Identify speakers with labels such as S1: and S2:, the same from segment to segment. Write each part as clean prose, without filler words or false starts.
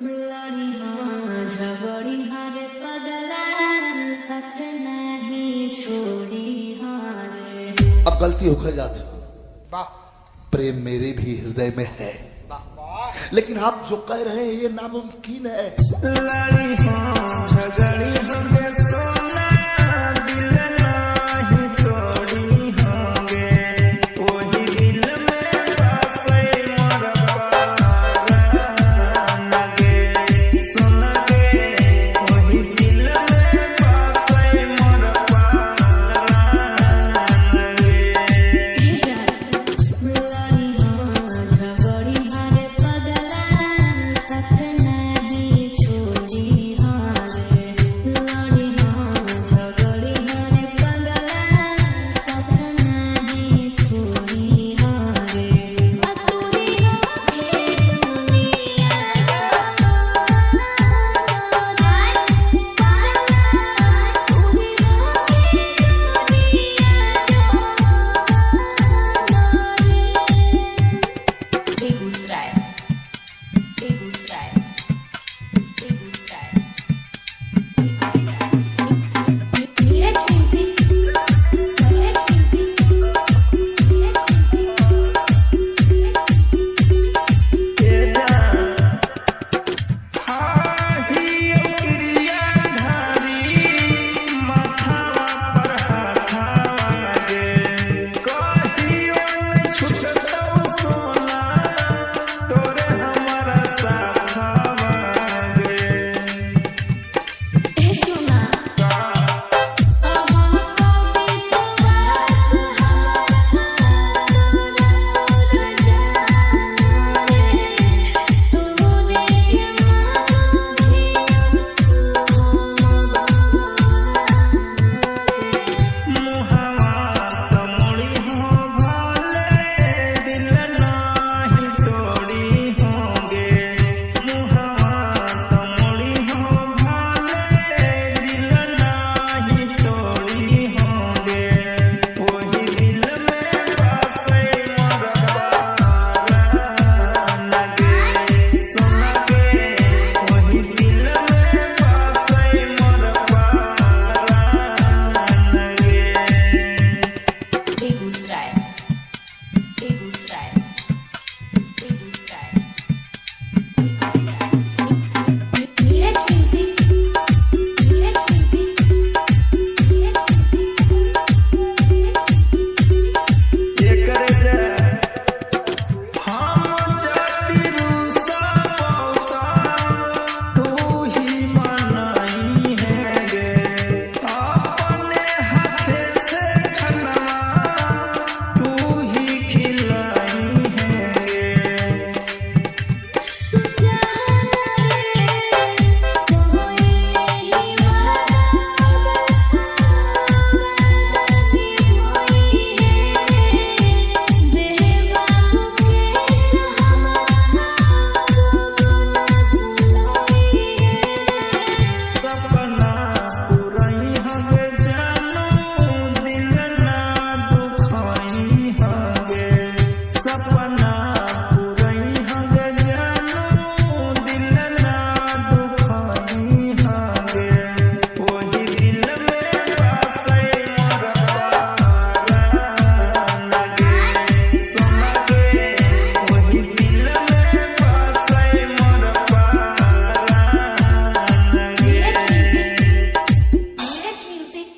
S1: लड़ी हाँ झगड़ी हाँ रे पगला साथ नहीं छोड़ी हाँ रे।
S2: अब गलती होकर जाती,
S3: वाह
S2: प्रेम मेरे भी हृदय में है, लेकिन आप जो कह रहे हैं ये नामुमकिन है।
S4: लड़ी हाँ झगड़ी होंगे सोना दिल नहीं तोड़ी होंगे वही दिल में बसे मोर पारान गे सुन गे वही दिल में बसे मोर पारान गे।
S1: लड़ी हाँ झगड़ी हाँ रे पगला साथ नहीं छोड़ी हाँ रे। लड़ी हाँ झगड़ी हाँ रे पगला साथ नहीं छोड़ी हाँ रे। अतुरियों के दुनिया Begusarai Begusarai Begusarai Neeraj music Neeraj music Neeraj Begusarai Begusarai Begusarai Neeraj music Neeraj music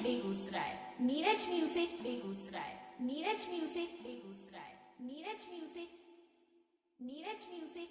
S1: Neeraj music Begusarai Neeraj music Begusarai Neeraj music Neeraj music